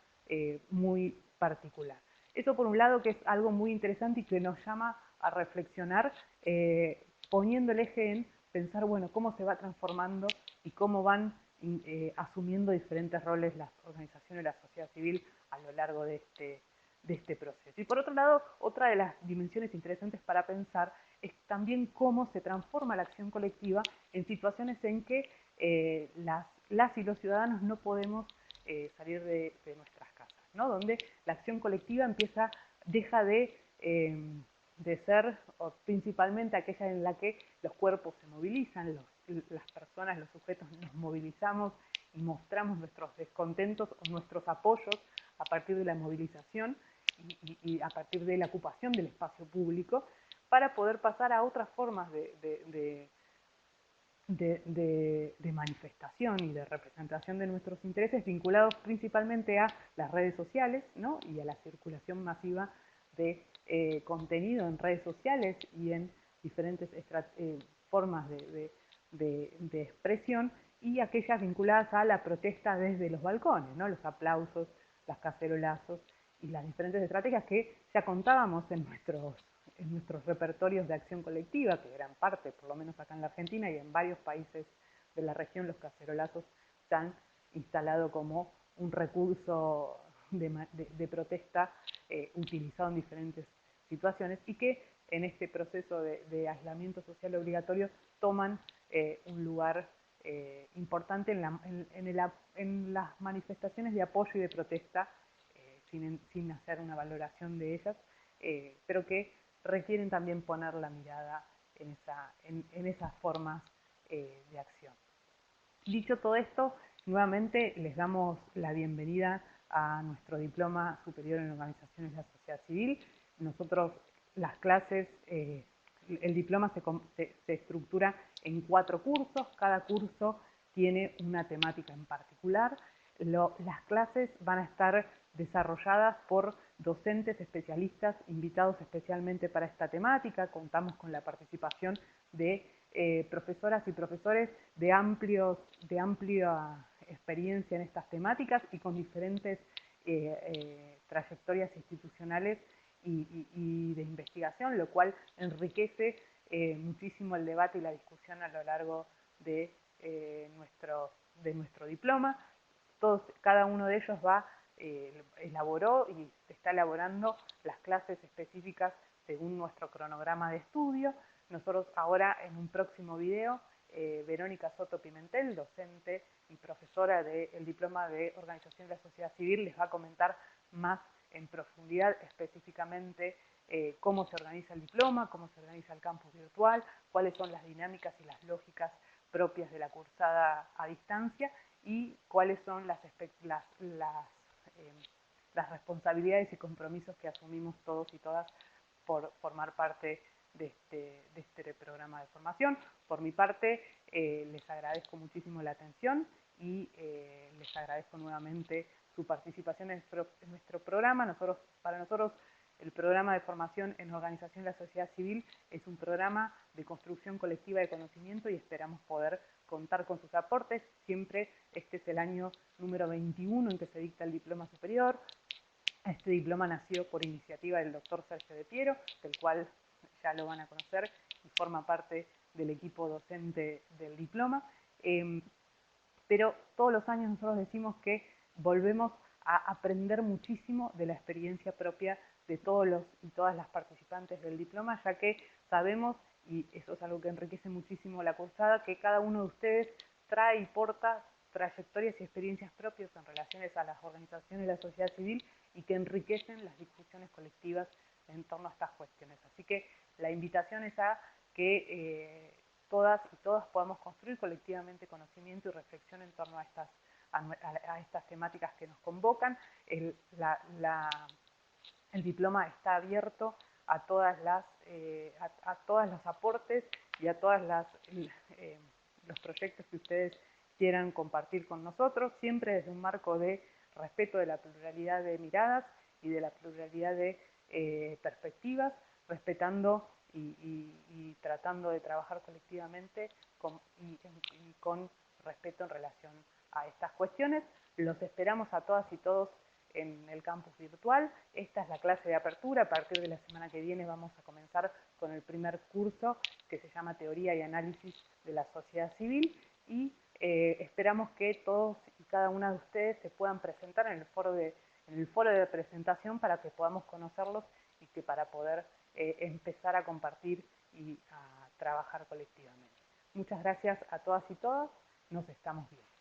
muy particular. Eso por un lado, que es algo muy interesante y que nos llama a reflexionar, poniendo el eje en pensar, bueno, cómo se va transformando y cómo van asumiendo diferentes roles las organizaciones de la sociedad civil a lo largo de este proceso. Y por otro lado, otra de las dimensiones interesantes para pensar es también cómo se transforma la acción colectiva en situaciones en que las y los ciudadanos no podemos salir de nuestras casas, ¿no? Donde la acción colectiva deja de de ser, o principalmente aquella en la que los cuerpos se movilizan, las personas, los sujetos nos movilizamos y mostramos nuestros descontentos o nuestros apoyos a partir de la movilización y a partir de la ocupación del espacio público, para poder pasar a otras formas de manifestación y de representación de nuestros intereses vinculados principalmente a las redes sociales, ¿no? Y a la circulación masiva de contenido en redes sociales y en diferentes formas de expresión, y aquellas vinculadas a la protesta desde los balcones, ¿no? Los aplausos, las cacerolazos y las diferentes estrategias que ya contábamos en nuestros repertorios de acción colectiva, que eran parte, por lo menos acá en la Argentina y en varios países de la región, los cacerolazos se han instalado como un recurso de protesta utilizado en diferentes situaciones, y que en este proceso de aislamiento social obligatorio toman un lugar importante en las manifestaciones de apoyo y de protesta, sin hacer una valoración de ellas, pero que requieren también poner la mirada en esas formas de acción. Dicho todo esto, nuevamente les damos la bienvenida a nuestro Diploma Superior en Organizaciones de la Sociedad Civil. Nosotros, las clases, el diploma se estructura en 4 cursos, cada curso tiene una temática en particular. Las clases van a estar desarrolladas por docentes especialistas invitados especialmente para esta temática. Contamos con la participación de profesoras y profesores de amplia experiencia en estas temáticas y con diferentes trayectorias institucionales y de investigación, lo cual enriquece muchísimo el debate y la discusión a lo largo de nuestro diploma. Cada uno de ellos elaboró y está elaborando las clases específicas según nuestro cronograma de estudio. Nosotros ahora, en un próximo video, Verónica Soto Pimentel, docente y profesora del Diploma de Organización de la Sociedad Civil, les va a comentar más en profundidad específicamente cómo se organiza el diploma, cómo se organiza el campus virtual, cuáles son las dinámicas y las lógicas propias de la cursada a distancia y cuáles son las responsabilidades y compromisos que asumimos todos y todas por formar parte de este programa de formación. Por mi parte, les agradezco muchísimo la atención y les agradezco nuevamente su participación en nuestro programa. Para nosotros, el programa de formación en organización de la sociedad civil es un programa de construcción colectiva de conocimiento y esperamos poder contar con sus aportes. Siempre este es el año número 21 en que se dicta el diploma superior. Este diploma nació por iniciativa del doctor Sergio de Piero, del cual ya lo van a conocer y forma parte del equipo docente del diploma. Pero todos los años nosotros decimos que volvemos a aprender muchísimo de la experiencia propia de todos y todas las participantes del diploma, ya que sabemos, y eso es algo que enriquece muchísimo la cursada, que cada uno de ustedes trae y porta trayectorias y experiencias propias en relaciones a las organizaciones de la sociedad civil y que enriquecen las discusiones colectivas en torno a estas cuestiones. Así que la invitación es a que todas y todos podamos construir colectivamente conocimiento y reflexión en torno a estas temáticas que nos convocan. El diploma está abierto a todos los aportes y a todos los proyectos que ustedes quieran compartir con nosotros, siempre desde un marco de respeto de la pluralidad de miradas y de la pluralidad de perspectivas, respetando y tratando de trabajar colectivamente con respeto en relación a estas cuestiones. Los esperamos a todas y todos en el campus virtual. Esta es la clase de apertura. A partir de la semana que viene vamos a comenzar con el primer curso que se llama Teoría y Análisis de la Sociedad Civil y esperamos que todos y cada una de ustedes se puedan presentar en el foro de presentación para que podamos conocerlos y que para poder empezar a compartir y a trabajar colectivamente. Muchas gracias a todas y todos. Nos estamos viendo.